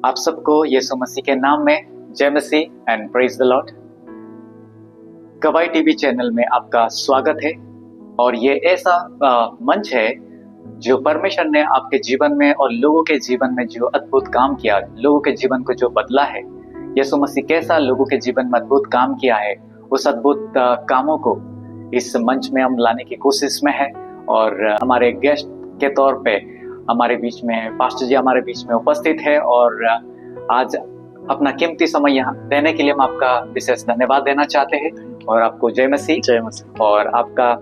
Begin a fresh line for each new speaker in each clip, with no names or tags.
आप सबको यीशु मसीह के नाम में जय मसीह एंड प्रेज द लॉर्ड। गवाही टीवी चैनल में आपका स्वागत है। और ये ऐसा मंच है जो परमेश्वर ने आपके जीवन में और लोगों के जीवन में जो अद्भुत काम किया, लोगों के जीवन को जो बदला है, यीशु मसीह कैसा लोगों के जीवन में अद्भुत काम किया है, उस अद्भुत कामों को इस मंच में हम लाने की कोशिश में है। और हमारे गेस्ट के तौर पे हमारे बीच में पास्टर जी हमारे बीच में उपस्थित है और आज अपना कीमती समय यहाँ देने के लिए हम आपका विशेष धन्यवाद देना चाहते हैं। और आपको जय मसीह।
जय मसीह।
और आपका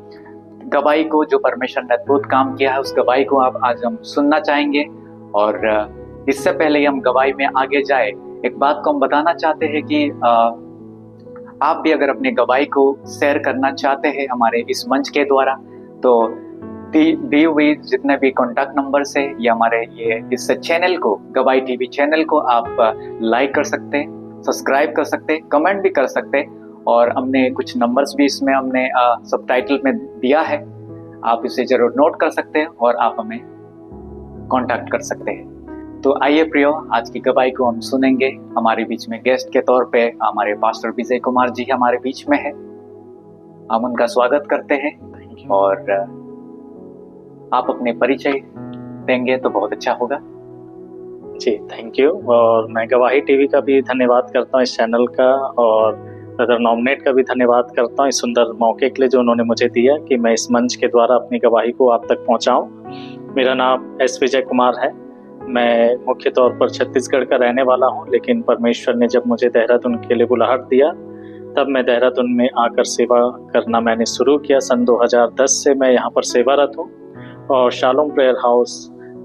गवाही को जो परमेश्वर ने अद्भुत काम किया है, उस गवाही को आज हम सुनना चाहेंगे। और इससे पहले हम गवाही में आगे जाए, एक बात को हम बताना चाहते हैं कि आप भी अगर अपनी गवाही को शेयर करना चाहते हैं हमारे इस मंच के द्वारा, तो दी हुई जितने भी कॉन्टैक्ट नंबर से या हमारे ये इस चैनल को, गवाही टीवी चैनल को आप लाइक कर सकते हैं, सब्सक्राइब कर सकते हैं, कमेंट भी कर सकते हैं। और हमने कुछ नंबर्स भी इसमें हमने सबटाइटल में दिया है, आप इसे जरूर नोट कर सकते हैं और आप हमें कांटेक्ट कर सकते हैं। तो आइए प्रियो, आज की गवाही को हम सुनेंगे। हमारे बीच में गेस्ट के तौर पे हमारे पास्टर विजय कुमार जी हमारे बीच में है, हम उनका स्वागत करते हैं। और आप अपने परिचय देंगे तो बहुत अच्छा होगा।
जी, थैंक यू। और मैं गवाही टीवी का भी धन्यवाद करता हूँ, इस चैनल का, और ब्रदर नॉमिनेट का भी धन्यवाद करता हूँ इस सुंदर मौके के लिए जो उन्होंने मुझे दिया कि मैं इस मंच के द्वारा अपनी गवाही को आप तक पहुँचाऊँ। मेरा नाम एस विजय कुमार है। मैं मुख्य तौर पर छत्तीसगढ़ का रहने वाला हूँ, लेकिन परमेश्वर ने जब मुझे देहरादून के लिए बुलाहट दिया तब मैं देहरादून में आकर सेवा करना मैंने शुरू किया। सन 2010 से मैं यहाँ पर सेवारत हूँ और शालोम प्रेयर हाउस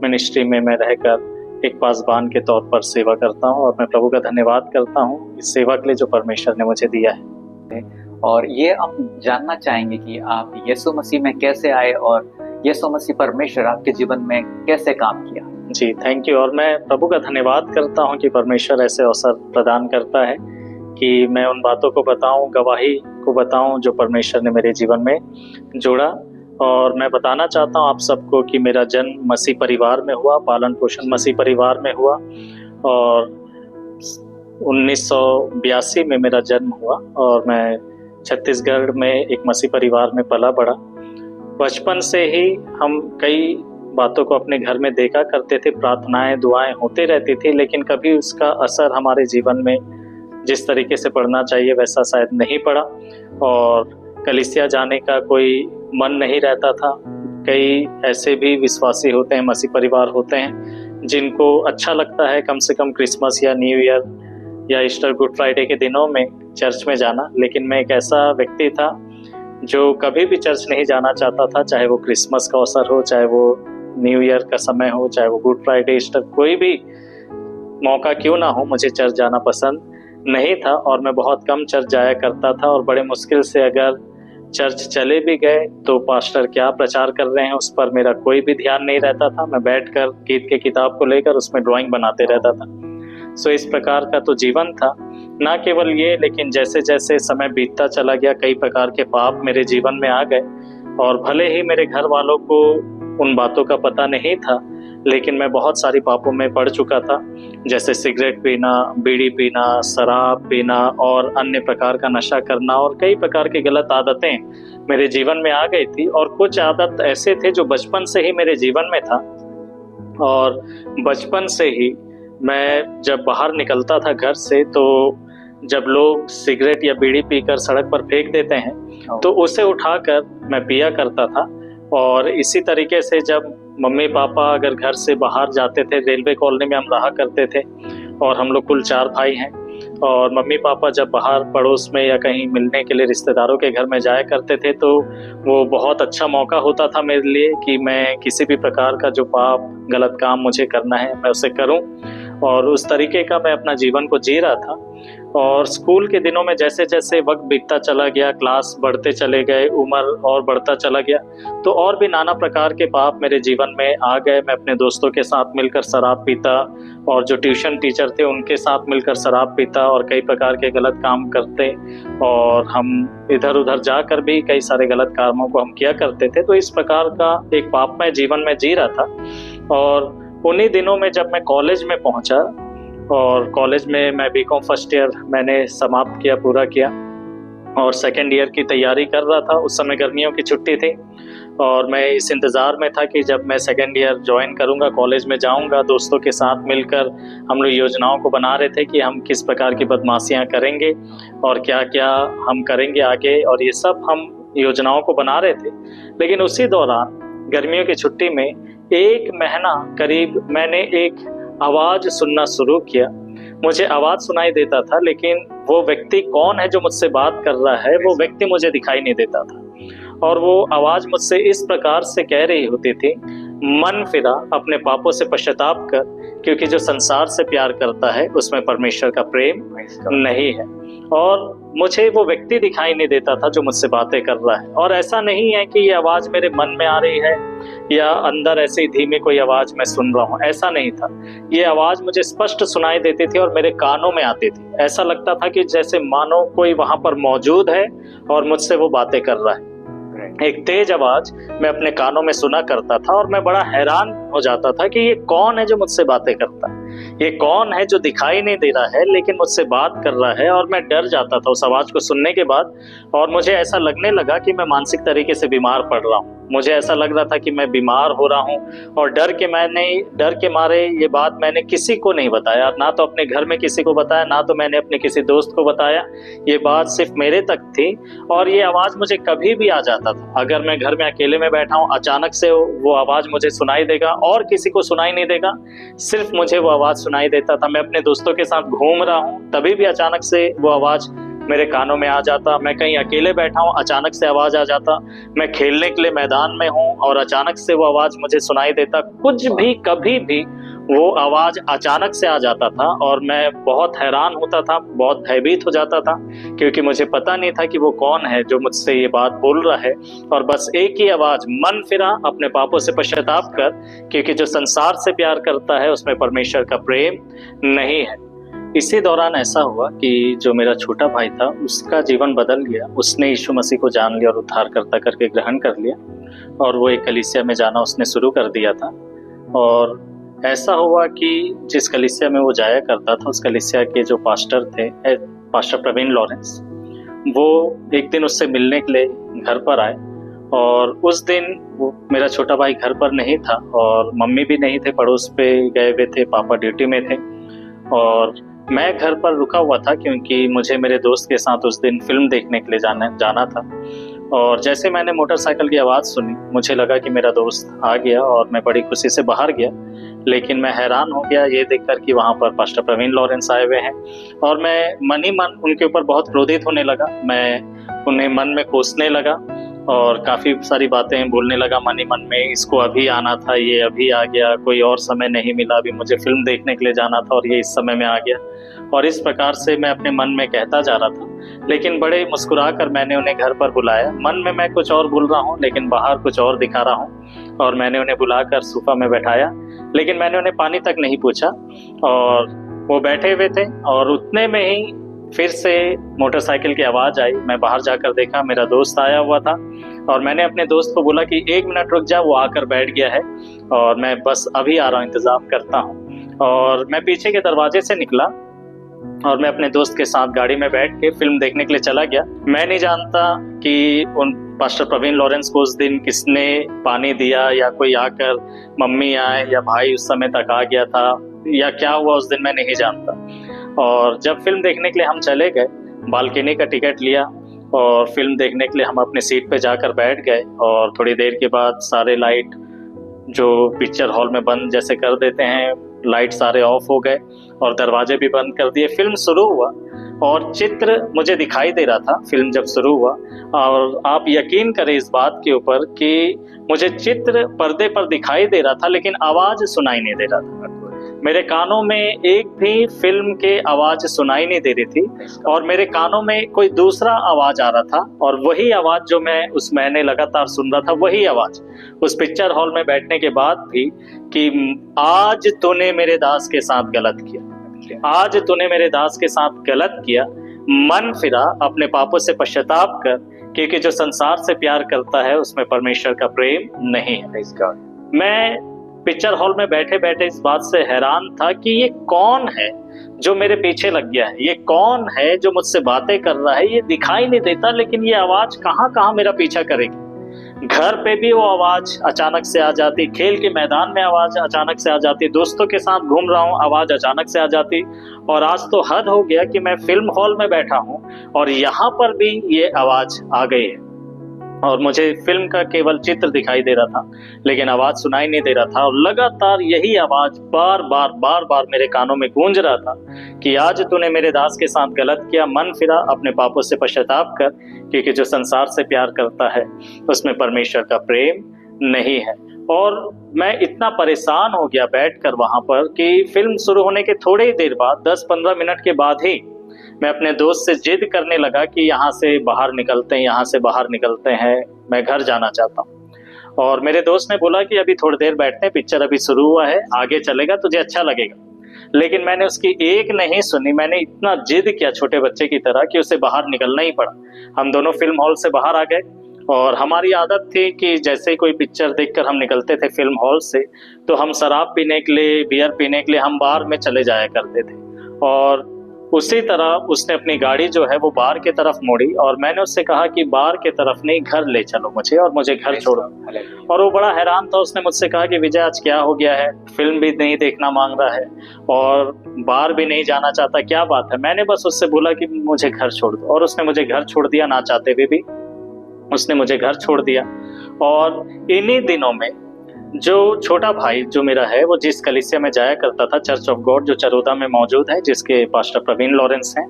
मिनिस्ट्री में मैं रहकर एक पासबान के तौर पर सेवा करता हूं। और मैं प्रभु का धन्यवाद करता हूं इस सेवा के लिए जो परमेश्वर ने मुझे दिया है।
और ये हम जानना चाहेंगे कि आप यीशु मसीह में कैसे आए और यीशु मसीह परमेश्वर आपके जीवन में कैसे काम किया।
जी, थैंक यू। और मैं प्रभु का धन्यवाद करता हूं कि परमेश्वर ऐसे अवसर प्रदान करता है कि मैं उन बातों को बताऊं, गवाही को बताऊं जो परमेश्वर ने मेरे जीवन में जोड़ा। और मैं बताना चाहता हूँ आप सबको कि मेरा जन्म मसीह परिवार में हुआ, पालन पोषण मसीह परिवार में हुआ, और 1982 में मेरा जन्म हुआ। और मैं छत्तीसगढ़ में एक मसीह परिवार में पला बढ़ा। बचपन से ही हम कई बातों को अपने घर में देखा करते थे, प्रार्थनाएं दुआएं होती रहती थी, लेकिन कभी उसका असर हमारे जीवन में जिस तरीके से पड़ना चाहिए वैसा शायद नहीं पड़ा। और कलीसिया जाने का कोई मन नहीं रहता था। कई ऐसे भी विश्वासी होते हैं, मसीह परिवार होते हैं, जिनको अच्छा लगता है कम से कम क्रिसमस या न्यू ईयर या ईस्टर, गुड फ्राइडे के दिनों में चर्च में जाना। लेकिन मैं एक ऐसा व्यक्ति था जो कभी भी चर्च नहीं जाना चाहता था, चाहे वो क्रिसमस का अवसर हो, चाहे वो न्यू ईयर का समय हो, चाहे वो गुड फ्राइडे, ईस्टर, कोई भी मौका क्यों ना हो, मुझे चर्च जाना पसंद नहीं था। और मैं बहुत कम चर्च जाया करता था। और बड़े मुश्किल से अगर चर्च चले भी गए तो पास्टर क्या प्रचार कर रहे हैं उस पर मेरा कोई भी ध्यान नहीं रहता था। मैं बैठकर गीत के किताब को लेकर उसमें ड्राइंग बनाते रहता था। सो इस प्रकार का तो जीवन था। ना केवल ये, लेकिन जैसे जैसे समय बीतता चला गया, कई प्रकार के पाप मेरे जीवन में आ गए। और भले ही मेरे घर वालों को उन बातों का पता नहीं था, लेकिन मैं बहुत सारी पापों में पड़ चुका था, जैसे सिगरेट पीना, बीड़ी पीना, शराब पीना और अन्य प्रकार का नशा करना, और कई प्रकार की गलत आदतें मेरे जीवन में आ गई थी। और कुछ आदत ऐसे थे जो बचपन से ही मेरे जीवन में था। और बचपन से ही मैं जब बाहर निकलता था घर से, तो जब लोग सिगरेट या बीड़ी पीकर सड़क पर फेंक देते हैं तो उसे उठाकर मैं पिया करता था। और इसी तरीके से जब मम्मी पापा अगर घर से बाहर जाते थे, रेलवे कॉलोनी में हम रहा करते थे और हम लोग कुल 4 भाई हैं, और मम्मी पापा जब बाहर पड़ोस में या कहीं मिलने के लिए रिश्तेदारों के घर में जाया करते थे, तो वो बहुत अच्छा मौका होता था मेरे लिए कि मैं किसी भी प्रकार का जो पाप गलत काम मुझे करना है मैं उसे करूं। और उस तरीके का मैं अपना जीवन को जी रहा था। और स्कूल के दिनों में जैसे जैसे वक्त बीतता चला गया, क्लास बढ़ते चले गए, उम्र और बढ़ता चला गया, तो और भी नाना प्रकार के पाप मेरे जीवन में आ गए। मैं अपने दोस्तों के साथ मिलकर शराब पीता, और जो ट्यूशन टीचर थे उनके साथ मिलकर शराब पीता और कई प्रकार के गलत काम करते, और हम इधर उधर जाकर भी कई सारे गलत कामों को हम किया करते थे। तो इस प्रकार का एक पापमय जीवन में जी रहा था। और उन्हीं दिनों में जब मैं कॉलेज में पहुंचा और कॉलेज में मैं बीकॉम फर्स्ट ईयर मैंने समाप्त किया, पूरा किया, और सेकेंड ईयर की तैयारी कर रहा था। उस समय गर्मियों की छुट्टी थी और मैं इस इंतज़ार में था कि जब मैं सेकेंड ईयर ज्वाइन करूंगा, कॉलेज में जाऊंगा, दोस्तों के साथ मिलकर हम लोग योजनाओं को बना रहे थे कि हम किस प्रकार की बदमाशियां करेंगे और क्या क्या हम करेंगे आगे, और ये सब हम योजनाओं को बना रहे थे। लेकिन उसी दौरान गर्मियों की छुट्टी में एक महीना करीब मैंने एक आवाज़ सुनना शुरू किया। मुझे आवाज़ सुनाई देता था, लेकिन वो व्यक्ति कौन है जो मुझसे बात कर रहा है, वो व्यक्ति मुझे दिखाई नहीं देता था। और वो आवाज़ मुझसे इस प्रकार से कह रही होती थी, मन फिरा, अपने पापों से पश्चाताप कर, क्योंकि जो संसार से प्यार करता है उसमें परमेश्वर का प्रेम नहीं है। और मुझे वो व्यक्ति दिखाई नहीं देता था जो मुझसे बातें कर रहा है। और ऐसा नहीं है कि ये आवाज़ मेरे मन में आ रही है या अंदर ऐसे ही धीमी कोई आवाज़ मैं सुन रहा हूँ, ऐसा नहीं था। ये आवाज़ मुझे स्पष्ट सुनाई देती थी और मेरे कानों में आती थी। ऐसा लगता था कि जैसे मानो कोई वहाँ पर मौजूद है और मुझसे वो बातें कर रहा है। एक तेज आवाज मैं अपने कानों में सुना करता था और मैं बड़ा हैरान हो जाता था कि ये कौन है जो मुझसे बातें करता है, ये कौन है जो दिखाई नहीं दे रहा है लेकिन मुझसे बात कर रहा है। और मैं डर जाता था उस आवाज को सुनने के बाद, और मुझे ऐसा लगने लगा कि मैं मानसिक तरीके से बीमार पड़ रहा हूँ। मुझे ऐसा लग रहा था कि मैं बीमार हो रहा हूँ, और डर के मारे ये बात मैंने किसी को नहीं बताया, ना तो अपने घर में किसी को बताया, ना तो मैंने अपने किसी दोस्त को बताया। ये बात सिर्फ मेरे तक थी। और ये आवाज़ मुझे कभी भी आ जाता था, अगर मैं घर में अकेले में बैठा हूँ, अचानक से वो आवाज़ मुझे सुनाई देगा और किसी को सुनाई नहीं देगा, सिर्फ मुझे वो आवाज़ सुनाई देता था। मैं अपने दोस्तों के साथ घूम रहा हूँ, तभी भी अचानक से वो आवाज़ मेरे कानों में आ जाता। मैं कहीं अकेले बैठा हूँ, अचानक से आवाज़ आ जाता। मैं खेलने के लिए मैदान में हूँ और अचानक से वो आवाज़ मुझे सुनाई देता। कुछ भी कभी भी वो आवाज़ अचानक से आ जाता था और मैं बहुत हैरान होता था, बहुत भयभीत हो जाता था, क्योंकि मुझे पता नहीं था कि वो कौन है जो मुझसे ये बात बोल रहा है। और बस एक ही आवाज़, मन फिरा, अपने पापों से पश्चाताप कर, क्योंकि जो संसार से प्यार करता है उसमें परमेश्वर का प्रेम नहीं है। इसी दौरान ऐसा हुआ कि जो मेरा छोटा भाई था उसका जीवन बदल गया। उसने यीशु मसीह को जान लिया और उद्धारकर्ता करके ग्रहण कर लिया, और वो एक कलीसिया में जाना उसने शुरू कर दिया था। और ऐसा हुआ कि जिस कलीसिया में वो जाया करता था, उस कलीसिया के जो पास्टर थे, पास्टर प्रवीण लॉरेंस, वो एक दिन उससे मिलने के लिए घर पर आए। और उस दिन वो मेरा छोटा भाई घर पर नहीं था और मम्मी भी नहीं थे, पड़ोस पे गए हुए थे, पापा ड्यूटी में थे। और मैं घर पर रुका हुआ था क्योंकि मुझे मेरे दोस्त के साथ उस दिन फिल्म देखने के लिए जाना था। और जैसे मैंने मोटरसाइकिल की आवाज़ सुनी, मुझे लगा कि मेरा दोस्त आ गया और मैं बड़ी खुशी से बाहर गया। लेकिन मैं हैरान हो गया ये देखकर कि वहाँ पर पास्टर प्रवीण लॉरेंस आए हुए हैं, और मैं मन ही मन उनके ऊपर बहुत क्रोधित होने लगा। मैं उन्हें मन में कोसने लगा और काफ़ी सारी बातें बोलने लगा मन ही मन में। इसको अभी आना था, ये अभी आ गया, कोई और समय नहीं मिला, अभी मुझे फिल्म देखने के लिए जाना था और ये इस समय में आ गया। और इस प्रकार से मैं अपने मन में कहता जा रहा था। लेकिन बड़े मुस्कुरा कर मैंने उन्हें घर पर बुलाया। मन में मैं कुछ और बोल रहा हूँ लेकिन बाहर कुछ और दिखा रहा हूँ। और मैंने उन्हें बुलाकर सोफा में बैठाया, लेकिन मैंने उन्हें पानी तक नहीं पूछा। और वो बैठे हुए थे और उतने में ही फिर से मोटरसाइकिल की आवाज़ आई। मैं बाहर जाकर देखा, मेरा दोस्त आया हुआ था। और मैंने अपने दोस्त को बोला कि 1 मिनट रुक जा, वो आकर बैठ गया है और मैं बस अभी आ रहा हूँ, इंतज़ाम करता हूँ। और मैं पीछे के दरवाजे से निकला और मैं अपने दोस्त के साथ गाड़ी में बैठ के फिल्म देखने के लिए चला गया। मैं नहीं जानता कि उन पास्टर प्रवीण लॉरेंस को उस दिन किसने पानी दिया, या कोई आकर मम्मी आए, या भाई उस समय तक आ गया था, या क्या हुआ उस दिन, मैं नहीं जानता। और जब फिल्म देखने के लिए हम चले गए, बालकनी का टिकट लिया और फिल्म देखने के लिए हम अपने सीट पे जाकर बैठ गए। और थोड़ी देर के बाद सारे लाइट जो पिक्चर हॉल में बंद जैसे कर देते हैं, लाइट सारे ऑफ हो गए और दरवाजे भी बंद कर दिए। फिल्म शुरू हुआ और चित्र मुझे दिखाई दे रहा था फिल्म जब शुरू हुआ। और आप यकीन करें इस बात के ऊपर कि मुझे चित्र पर्दे पर दिखाई दे रहा था लेकिन आवाज़ सुनाई नहीं दे रहा था। मेरे कानों में एक भी फिल्म के आवाज़ सुनाई नहीं दे रही थी और मेरे कानों में कोई दूसरा आवाज़ आ रहा था। और वही आवाज़ जो मैं मैंने लगातार सुन रहा था, वही आवाज़ उस पिक्चर हॉल में बैठने के बाद भी, कि आज तूने मेरे दास के साथ गलत किया, आज तूने मेरे दास के साथ गलत किया, मन फिरा, अपने पापों से पश्चाताप कर, क्योंकि जो संसार से प्यार करता है उसमें परमेश्वर का प्रेम नहीं है। मैं पिक्चर हॉल में बैठे बैठे इस बात से हैरान था कि ये कौन है जो मेरे पीछे लग गया है, ये कौन है जो मुझसे बातें कर रहा है। ये दिखाई नहीं देता लेकिन ये आवाज कहाँ कहाँ मेरा पीछा करेगी। घर पे भी वो आवाज अचानक से आ जाती, खेल के मैदान में आवाज अचानक से आ जाती, दोस्तों के साथ घूम रहा हूँ आवाज अचानक से आ जाती। और आज तो हद हो गया कि मैं फिल्म हॉल में बैठा हूँ और यहाँ पर भी ये आवाज आ गई है और मुझे फिल्म का केवल चित्र दिखाई दे रहा था लेकिन आवाज सुनाई नहीं दे रहा था। और लगातार यही आवाज बार बार मेरे कानों में गूंज रहा था कि आज तूने मेरे दास के साथ गलत किया, मन फिरा, अपने पापों से पश्चाताप कर, क्योंकि जो संसार से प्यार करता है उसमें परमेश्वर का प्रेम नहीं है। और मैं इतना परेशान हो गया बैठकर वहां पर कि फिल्म शुरू होने के थोड़ी ही देर बाद 10-15 मिनट के बाद ही मैं अपने दोस्त से जिद करने लगा कि यहाँ से बाहर निकलते हैं, यहाँ से बाहर निकलते हैं, मैं घर जाना चाहता हूँ। और मेरे दोस्त ने बोला कि अभी थोड़ी देर बैठते हैं, पिक्चर अभी शुरू हुआ है, आगे चलेगा तुझे अच्छा लगेगा। लेकिन मैंने उसकी एक नहीं सुनी। मैंने इतना जिद किया छोटे बच्चे की तरह कि उसे बाहर निकलना ही पड़ा। हम दोनों फिल्म हॉल से बाहर आ गए और हमारी आदत थी कि जैसे ही कोई पिक्चर देखकर हम निकलते थे फिल्म हॉल से तो हम शराब पीने के लिए, बियर पीने के लिए हम बार में चले जाया करते थे। और उसी तरह उसने अपनी गाड़ी जो है वो बार के तरफ मोड़ी और मैंने उससे कहा कि बार के तरफ नहीं, घर ले चलो मुझे और मुझे घर छोड़ो। और वो बड़ा हैरान था। उसने मुझसे कहा कि विजय आज क्या हो गया है, फिल्म भी नहीं देखना मांग रहा है और बार भी नहीं जाना चाहता, क्या बात है। मैंने बस उससे बोला कि मुझे घर छोड़ दो और उसने मुझे घर छोड़ दिया। ना चाहते हुए भी उसने मुझे घर छोड़ दिया। और इन्हीं दिनों में जो छोटा भाई जो मेरा है वो जिस कलीसिया में जाया करता था, चर्च ऑफ गॉड, जो चरोदा में मौजूद है, जिसके पास्टर प्रवीण लॉरेंस हैं,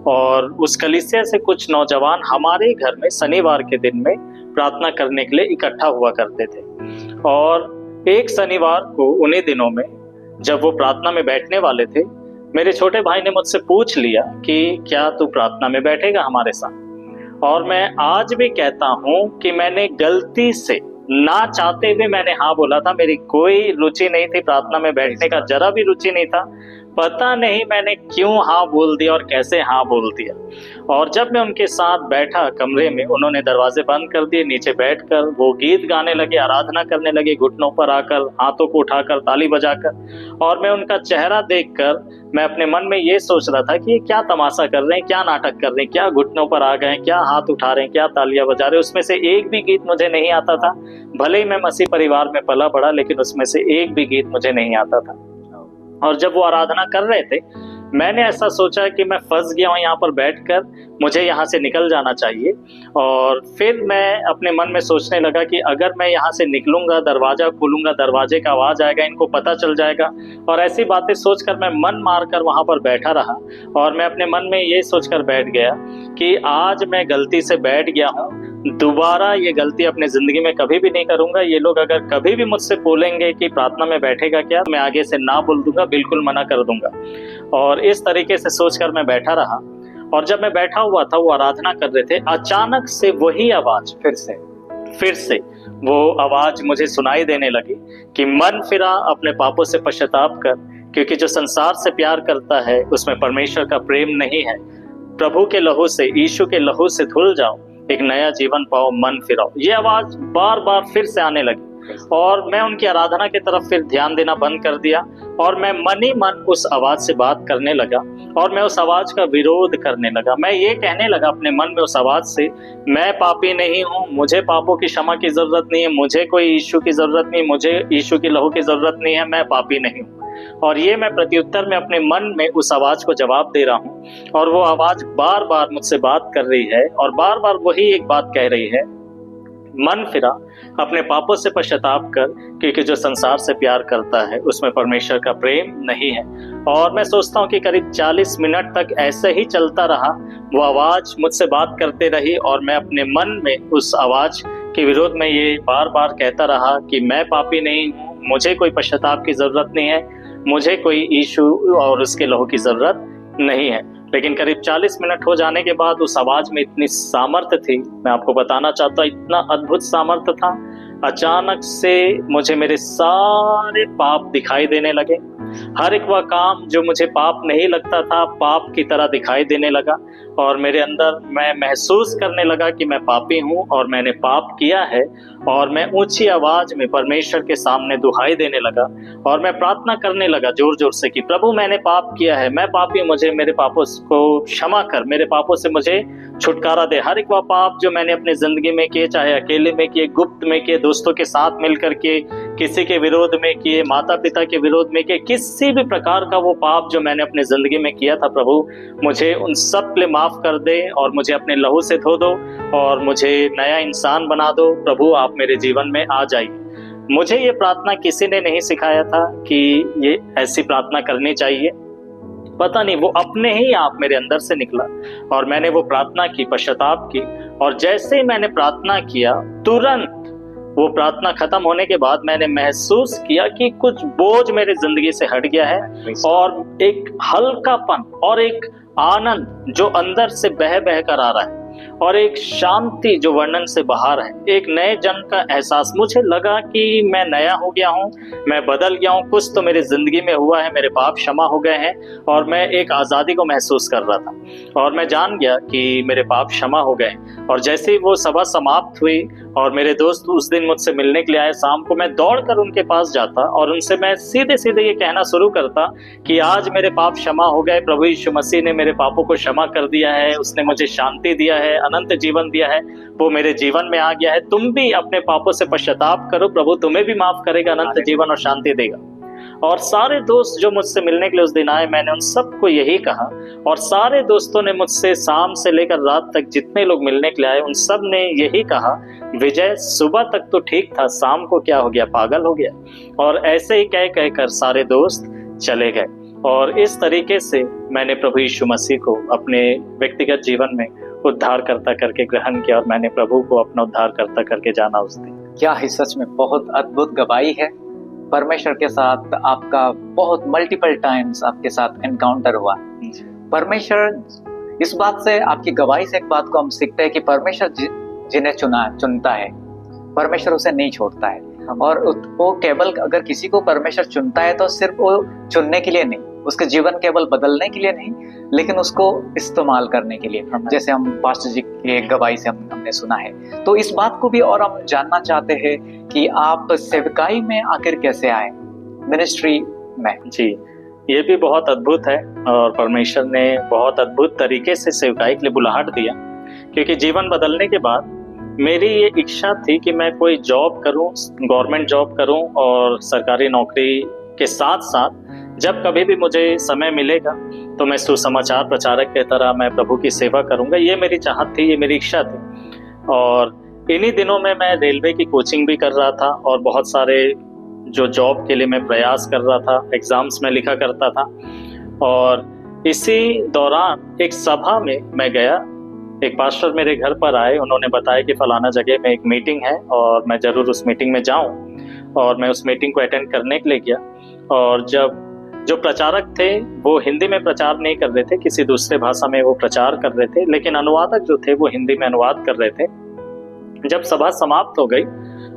और उस कलीसिया से कुछ नौजवान हमारे घर में शनिवार के दिन में प्रार्थना करने के लिए इकट्ठा हुआ करते थे। और एक शनिवार को उन्हीं दिनों में जब वो प्रार्थना में बैठने वाले थे, मेरे छोटे भाई ने मुझसे पूछ लिया कि क्या तू प्रार्थना में बैठेगा हमारे साथ। और मैं आज भी कहता हूं कि मैंने गलती से, ना चाहते हुए मैंने हाँ बोला था। मेरी कोई रुचि नहीं थी प्रार्थना में बैठने का, जरा भी रुचि नहीं था। पता नहीं मैंने क्यों हाँ बोल दिया और कैसे हाँ बोल दिया। और जब मैं उनके साथ बैठा कमरे में, उन्होंने दरवाजे बंद कर दिए, नीचे बैठकर वो गीत गाने लगे, आराधना करने लगे, घुटनों पर आकर, हाथों को उठाकर, ताली बजाकर। और मैं उनका चेहरा देखकर मैं अपने मन में ये सोच रहा था कि ये क्या तमाशा कर रहे हैं, क्या नाटक कर रहे हैं, क्या घुटनों पर आ गए, क्या हाथ उठा रहे हैं, क्या तालियां बजा रहे हैं। उसमें से एक भी गीत मुझे नहीं आता था। भले ही मैं मसीह परिवार में पला बड़ा, लेकिन उसमें से एक भी गीत मुझे नहीं आता था। और जब वो आराधना कर रहे थे, मैंने ऐसा सोचा कि मैं फंस गया हूँ यहाँ पर बैठकर, मुझे यहाँ से निकल जाना चाहिए। और फिर मैं अपने मन में सोचने लगा कि अगर मैं यहाँ से निकलूंगा, दरवाजा खोलूंगा, दरवाजे का आवाज आएगा, इनको पता चल जाएगा। और ऐसी बातें सोचकर मैं मन मारकर वहां पर बैठा रहा। और मैं अपने मन में ये सोचकर बैठ गया कि आज मैं गलती से बैठ गया हूँ, दोबारा ये गलती अपनी जिंदगी में कभी भी नहीं करूंगा। ये लोग अगर कभी भी मुझसे बोलेंगे कि प्रार्थना में बैठेगा क्या, मैं आगे से ना बोल दूंगा, बिल्कुल मना कर दूंगा। और इस तरीके से सोचकर मैं बैठा रहा। और जब मैं बैठा हुआ था, वो आराधना कर रहे थे, अचानक से वही आवाज फिर से वो आवाज मुझे सुनाई देने लगी कि मन फिरा, अपने पापों से पश्चाताप कर, क्योंकि जो संसार से प्यार करता है उसमें परमेश्वर का प्रेम नहीं है। प्रभु के लहू से, यीशु के लहू से धुल जाओ, एक नया जीवन पाओ, मन फिराओ। ये आवाज बार बार फिर से आने लगी और मैं उनकी आराधना की तरफ फिर ध्यान देना बंद कर दिया। और मैं मन ही मन उस आवाज से बात करने लगा और मैं उस आवाज का विरोध करने लगा। मैं ये कहने लगा अपने मन में उस आवाज से, मैं पापी नहीं हूँ, मुझे पापों की क्षमा की जरूरत नहीं है, मुझे कोई यीशु की जरूरत नहीं, मुझे यीशु की लहू की जरूरत नहीं है, मैं पापी नहीं हूँ। और ये मैं प्रत्युत्तर में अपने मन में उस आवाज को जवाब दे रहा हूँ। और वो आवाज बार बार मुझसे बात कर रही है और बार बार वही एक बात कह रही है, मन फिरा, अपने पापों से पश्चाताप कर, क्योंकि जो संसार से प्यार करता है उसमें परमेश्वर का प्रेम नहीं है। और मैं सोचता हूँ कि करीब 40 मिनट तक ऐसे ही चलता रहा। वो आवाज मुझसे बात करते रही और मैं अपने मन में उस आवाज के विरोध में ये बार बार कहता रहा कि मैं पापी नहीं हूँ, मुझे कोई पश्चाताप की जरूरत नहीं है, मुझे कोई यीशु और उसके लहू की जरूरत नहीं है। लेकिन करीब 40 मिनट हो जाने के बाद उस आवाज में इतनी सामर्थ्य थी, मैं आपको बताना चाहता हूँ, इतना अद्भुत सामर्थ्य था। अचानक से मुझे मेरे सारे पाप दिखाई देने लगे हर एक वह काम जो मुझे पाप नहीं लगता था, पाप की तरह दिखाई देने लगा और मेरे अंदर मैं महसूस करने लगा कि मैं पापी हूँ और मैंने पाप किया है। और मैं ऊंची आवाज में परमेश्वर के सामने दुहाई देने लगा और मैं प्रार्थना करने लगा जोर जोर से कि प्रभु मैंने पाप किया है, मैं पापी हूँ, मुझे मेरे पापों को क्षमा कर, मेरे पापों से मुझे छुटकारा दे। हर एक वह पाप जो मैंने अपनी जिंदगी में किए, चाहे अकेले में किए, गुप्त में किए, दोस्तों के साथ मिलकर के, किसी के विरोध में किए, माता पिता के विरोध में किए, किसी भी प्रकार का वो पाप जो मैंने अपनी जिंदगी में किया था, प्रभु मुझे उन सब के लिए माफ कर दे और मुझे अपने लहू से धो दो और मुझे नया इंसान बना दो। प्रभु आप मेरे जीवन में आ जाइए। मुझे ये प्रार्थना किसी ने नहीं सिखाया था कि ये ऐसी प्रार्थना करनी चाहिए, पता नहीं वो अपने ही आप मेरे अंदर से निकला और मैंने वो प्रार्थना की, पश्चाताप की। और जैसे ही मैंने प्रार्थना किया, तुरंत वो प्रार्थना खत्म होने के बाद मैंने महसूस किया कि कुछ बोझ मेरे जिंदगी से हट गया है और एक हल्कापन और एक आनंद जो अंदर से बह बह कर आ रहा है और एक शांति जो वर्णन से बाहर है, एक नए जन्म का एहसास। मुझे लगा कि मैं नया हो गया हूँ, मैं बदल गया हूँ, कुछ तो मेरी जिंदगी में हुआ है, मेरे पाप क्षमा हो गए हैं और मैं एक आज़ादी को महसूस कर रहा था और मैं जान गया कि मेरे पाप क्षमा हो गए। और जैसे ही वो सभा समाप्त हुई और मेरे दोस्त उस दिन मुझसे मिलने के लिए आए, शाम को मैं दौड़कर उनके पास जाता और उनसे मैं सीधे सीधे ये कहना शुरू करता कि आज मेरे पाप क्षमा हो गए, प्रभु यीशु मसीह ने मेरे पापों को क्षमा कर दिया है, उसने मुझे शांति दिया है, अनंत जीवन दिया है, वो मेरे जीवन में आ गया है। तुम भी अपने पापों से पश्चाताप करो, प्रभु तुम्हें भी माफ करेगा, अनंत जीवन और शांति देगा। और सारे दोस्त जो मुझसे मिलने के लिए उस दिन आए, मैंने उन सबको यही कहा और सारे दोस्तों ने मुझसे शाम से लेकर रात तक जितने लोग मिलने के लिए आए, उन सब ने यही कहा, विजय सुबह तक तो ठीक था, शाम को क्या हो गया, पागल हो गया। और ऐसे ही कह कहकर सारे दोस्त चले गए। और इस तरीके से मैंने प्रभु यीशु मसीह को अपने व्यक्तिगत जीवन में उद्धारकर्ता करके ग्रहण किया और मैंने प्रभु को अपना उद्धारकर्ता करके जाना उस दिन।
क्या ही सच में बहुत अद्भुत गवाही है। परमेश्वर के साथ आपका बहुत मल्टीपल टाइम्स आपके साथ एनकाउंटर हुआ। परमेश्वर, इस बात से, आपकी गवाही से एक बात को हम सीखते हैं कि परमेश्वर जिन्हें चुनता है, परमेश्वर उसे नहीं छोड़ता है। और वो केवल अगर किसी को परमेश्वर चुनता है तो सिर्फ वो चुनने के लिए नहीं, उसके जीवन केवल बदलने के लिए नहीं, लेकिन उसको इस्तेमाल करने के लिए, जैसे हम पास्टर जी की गवाही से हमने सुना है। तो इस बात को भी और हम जानना चाहते हैं कि आप सेवकाई में आखिर कैसे आए, मिनिस्ट्री में।
जी, ये भी बहुत अद्भुत है और परमेश्वर ने बहुत अद्भुत तरीके से सेवकाई के लिए बुलाहट दिया, क्योंकि जीवन बदलने के बाद मेरी ये इच्छा थी कि मैं कोई जॉब करूं, गवर्नमेंट जॉब करूं और सरकारी नौकरी के साथ साथ जब कभी भी मुझे समय मिलेगा तो मैं सुसमाचार प्रचारक की तरह मैं प्रभु की सेवा करूंगा। ये मेरी चाहत थी, ये मेरी इच्छा थी। और इन्हीं दिनों में मैं रेलवे की कोचिंग भी कर रहा था और बहुत सारे जो जॉब के लिए मैं प्रयास कर रहा था, एग्जाम्स में लिखा करता था। और इसी दौरान एक सभा में मैं गया, एक पास्टर मेरे घर पर आए, उन्होंने बताया कि फलाना जगह में एक मीटिंग है और मैं जरूर उस मीटिंग में जाऊं। और मैं उस मीटिंग को अटेंड करने के लिए गया। और जब जो प्रचारक थे वो हिंदी में प्रचार नहीं कर रहे थे, किसी दूसरे भाषा में वो प्रचार कर रहे थे, लेकिन अनुवादक जो थे वो हिंदी में अनुवाद कर रहे थे। जब सभा समाप्त हो गई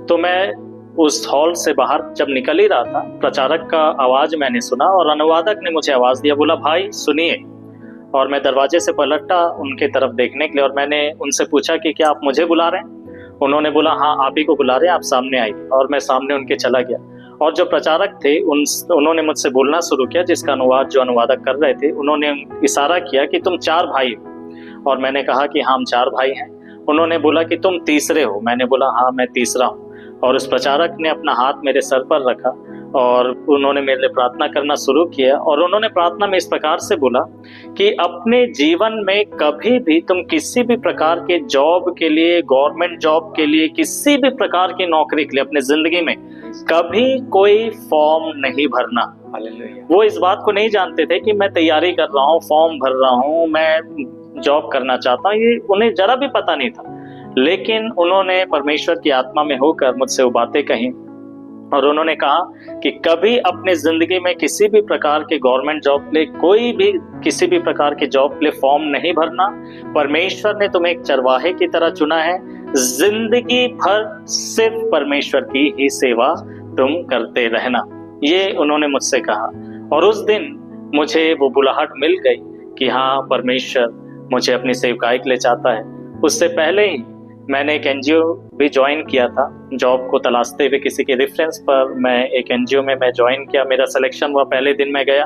तो मैं उस हॉल से बाहर जब निकल ही रहा था, प्रचारक का आवाज मैंने सुना और अनुवादक ने मुझे आवाज दिया, बोला भाई सुनिए। और मैं दरवाजे से पलटा उनके तरफ देखने के लिए और मैंने उनसे पूछा कि क्या आप मुझे बुला रहे हैं? उन्होंने बोला हाँ आप ही को बुला रहे हैं, आप सामने आइए। और मैं सामने उनके चला गया और जो प्रचारक थे उन्होंने मुझसे बोलना शुरू किया, जिसका अनुवाद जो अनुवादक कर रहे थे, उन्होंने इशारा किया कि तुम 4 भाई हो। और मैंने कहा कि हाँ हम 4 भाई हैं। उन्होंने बोला कि तुम तीसरे हो। मैंने बोला हाँ मैं तीसरा हूँ। और उस प्रचारक ने अपना हाथ मेरे सर पर रखा और उन्होंने मेरे लिए प्रार्थना करना शुरू किया। और उन्होंने प्रार्थना में इस प्रकार से बोला कि अपने जीवन में कभी भी तुम किसी भी प्रकार के जॉब के लिए, गवर्नमेंट जॉब के लिए, किसी भी प्रकार की नौकरी के लिए अपने जिंदगी में कभी कोई फॉर्म नहीं भरना। वो इस बात को नहीं जानते थे कि मैं तैयारी कर रहा हूँ, फॉर्म भर रहा हूँ, मैं जॉब करना चाहता हूँ, ये उन्हें जरा भी पता नहीं था। लेकिन उन्होंने परमेश्वर की आत्मा में होकर मुझसे वो बातें कही और उन्होंने कहा कि कभी अपने जिंदगी में किसी भी प्रकार के गवर्नमेंट जॉब के लिए, कोई भी किसी भी प्रकार के जॉब के लिए फॉर्म नहीं भरना। परमेश्वर ने तुम्हें एक चरवाहे की तरह चुना है, जिंदगी भर सिर्फ परमेश्वर की ही सेवा तुम करते रहना। ये उन्होंने मुझसे कहा। और उस दिन मुझे वो बुलाहट मिल गई कि हाँ, परमेश्वर मुझे अपनी सेवकाई के लिए चाहता है। उससे पहले ही मैंने एक एनजीओ भी ज्वाइन किया था। जॉब को तलाशते हुए किसी के रेफरेंस पर मैं एक एनजीओ में मैं ज्वाइन किया। मेरा सिलेक्शन हुआ, पहले दिन मैं गया,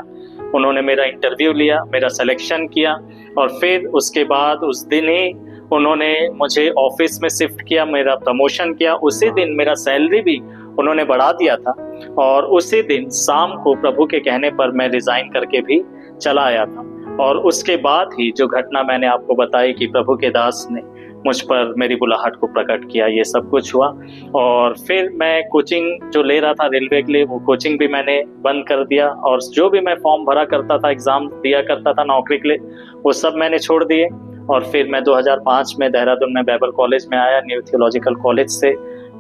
उन्होंने मेरा इंटरव्यू लिया, मेरा सिलेक्शन किया और फिर उसके बाद उस दिन ही उन्होंने मुझे ऑफिस में शिफ्ट किया, मेरा प्रमोशन किया। उसी दिन मेरा सैलरी भी उन्होंने बढ़ा दिया था और उसी दिन शाम को प्रभु के कहने पर मैं रिजाइन करके भी चला आया था। और उसके बाद ही जो घटना मैंने आपको बताई कि प्रभु के दास ने मुझ पर मेरी बुलाहट को प्रकट किया, ये सब कुछ हुआ। और फिर मैं कोचिंग जो ले रहा था रेलवे के लिए, वो कोचिंग भी मैंने बंद कर दिया और जो भी मैं फॉर्म भरा करता था, एग्जाम दिया करता था नौकरी के लिए, वो सब मैंने छोड़ दिए। और फिर मैं 2005 में देहरादून में बाइबल कॉलेज में आया। न्यू थियोलॉजिकल कॉलेज से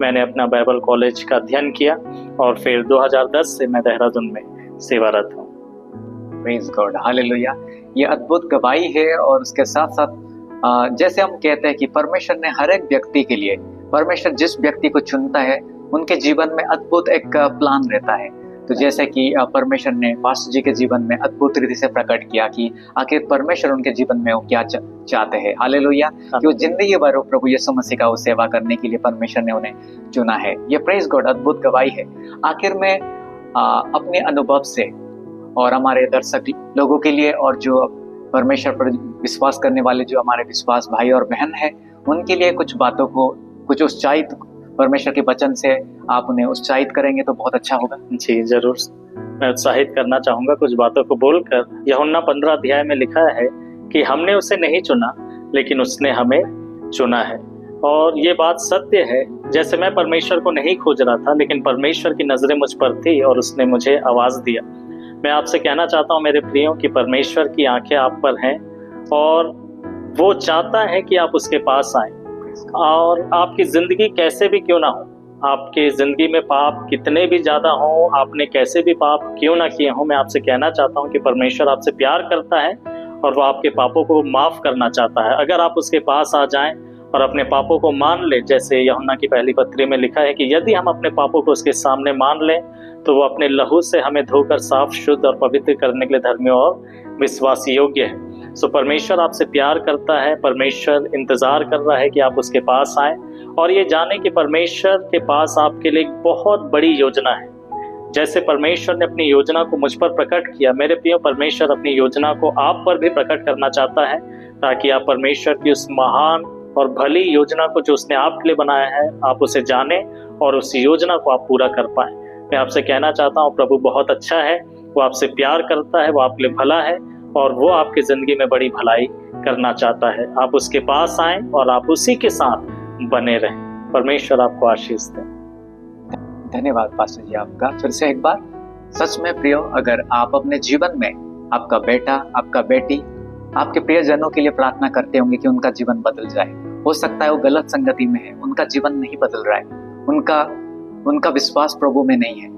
मैंने अपना बाइबल कॉलेज का अध्ययन किया और फिर 2010 से मैं देहरादून में सेवारत हूँ।
Praise God, hallelujah. ये अद्भुत गवाही है। और उसके साथ साथ जैसे हम कहते हैं कि परमेश्वर ने हर एक व्यक्ति के लिए, परमेश्वर जिस व्यक्ति को चुनता है उनके जीवन में अद्भुत एक प्लान रहता है। तो जैसे कि परमेश्वर ने पास्टर जी के जीवन में अद्भुत रीति से प्रकट किया कि आखिर परमेश्वर उनके जीवन में वो क्या चाहते हैं। हालेलुया, कि वो जिंदगी भर प्रभु यीशु मसीह का वो सेवा करने के लिए परमेश्वर ने उन्हें चुना है। ये प्रेज गॉड अद्भुत गवाही है। आखिर में अपने अनुभव से और हमारे दर्शक लोगों के लिए और जो परमेश्वर पर विश्वास करने वाले जो हमारे विश्वास भाई और बहन है, उनके लिए कुछ बातों को कुछ उत्साहित परमेश्वर के वचन से आप उन्हें उत्साहित करेंगे तो बहुत अच्छा होगा।
जी जरूर, मैं उत्साहित करना चाहूंगा कुछ बातों को बोलकर। यूहन्ना 15 अध्याय में लिखा है कि हमने उसे नहीं चुना लेकिन उसने हमें चुना है। और ये बात सत्य है। जैसे मैं परमेश्वर को नहीं खोज रहा था लेकिन परमेश्वर की नजरें मुझ पर थी और उसने मुझे आवाज दिया। मैं आपसे कहना चाहता हूँ मेरे प्रियो कि परमेश्वर की आंखें आप पर हैं और वो चाहता है कि आप उसके पास आएं। और आपकी जिंदगी कैसे भी क्यों ना हो, आपके जिंदगी में पाप कितने भी ज्यादा हो, आपने कैसे भी पाप क्यों ना किए हो, मैं आपसे कहना चाहता हूँ कि परमेश्वर आपसे प्यार करता है और वो आपके पापों को माफ करना चाहता है। अगर आप उसके पास आ जाएं और अपने पापों को मान ले, जैसे यूहन्ना की पहली पत्री में लिखा है कि यदि हम अपने पापों को उसके सामने मान लें तो वो अपने लहू से हमें धोकर साफ, शुद्ध और पवित्र करने के लिए धर्मी और विश्वास योग्य है। सो परमेश्वर आपसे प्यार करता है, परमेश्वर इंतजार कर रहा है कि आप उसके पास आएं और ये जाने कि परमेश्वर के पास आपके लिए एक बहुत बड़ी योजना है। जैसे परमेश्वर ने अपनी योजना को मुझ पर प्रकट किया, मेरे प्रियो परमेश्वर अपनी योजना को आप पर भी प्रकट करना चाहता है ताकि आप परमेश्वर की उस महान और भली योजना को जो उसने आपके लिए बनाया है, आप उसे जाने और उस योजना को आप पूरा कर पाए। मैं आपसे कहना चाहता हूँ प्रभु बहुत अच्छा है, वो आपसे प्यार करता है, वो आपके लिए भला है और वो आपकी जिंदगी में बड़ी भलाई करना चाहता है। आप उसके पास आएं और आप उसी के साथ बने रहें। परमेश्वर आपको आशीष दे।
धन्यवाद पास्टर जी आपका। फिर से एक बार सच में प्रियो, अगर आप अपने जीवन में आपका बेटा, आपका बेटी, आपके प्रियजनों के लिए प्रार्थना करते होंगे कि उनका जीवन बदल जाए, हो सकता है वो गलत संगति में है, उनका जीवन नहीं बदल रहा है, उनका विश्वास प्रभु में नहीं है,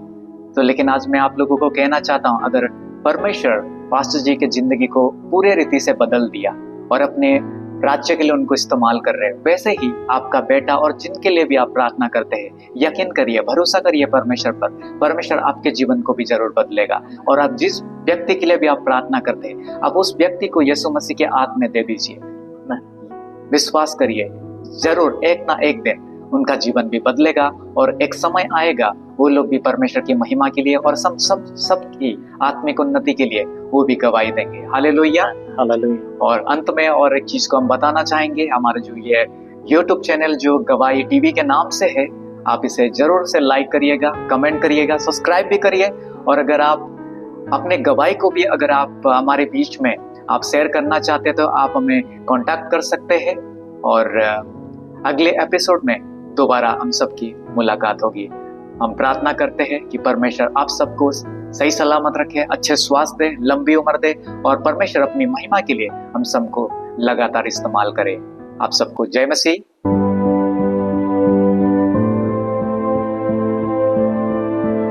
तो लेकिन आज मैं आप लोगों को कहना चाहता हूं, अगर परमेश्वर पास्टर जी के जिंदगी को पूरे रीति से बदल दिया और अपने राज्य के लिए उनको इस्तेमाल कर रहे हैं, वैसे ही आपका बेटा और जिनके लिए भी आप प्रार्थना करते हैं, यकीन करिए, भरोसा करिए परमेश्वर पर, परमेश्वर आपके जीवन को भी जरूर बदलेगा। और आप जिस व्यक्ति के लिए भी आप प्रार्थना करते हैं, आप उस व्यक्ति को यीशु मसीह के हाथ में दे दीजिए। विश्वास करिए, जरूर एक ना एक दिन उनका जीवन भी बदलेगा और एक समय आएगा वो लोग भी परमेश्वर की महिमा के लिए और सबकी आत्मिक उन्नति के लिए वो भी गवाही देंगे। Hallelujah, hallelujah. और अंत में और एक चीज को हम बताना चाहेंगे, हमारे जो ये YouTube चैनल जो गवाही टीवी के नाम से है, आप इसे जरूर से लाइक करिएगा, कमेंट करिएगा, सब्सक्राइब भी करिए। और अगर आप अपने गवाही को भी अगर आप हमारे बीच में आप शेयर करना चाहते हैं तो आप हमें कांटेक्ट कर सकते हैं और अगले एपिसोड में दोबारा हम सबकी मुलाकात होगी। हम प्रार्थना करते हैं कि परमेश्वर आप सबको सही सलामत रखे, अच्छे स्वास्थ्य दे, लंबी उम्र दे और परमेश्वर अपनी महिमा के लिए हम सबको लगातार इस्तेमाल करे। आप सबको जय मसीह।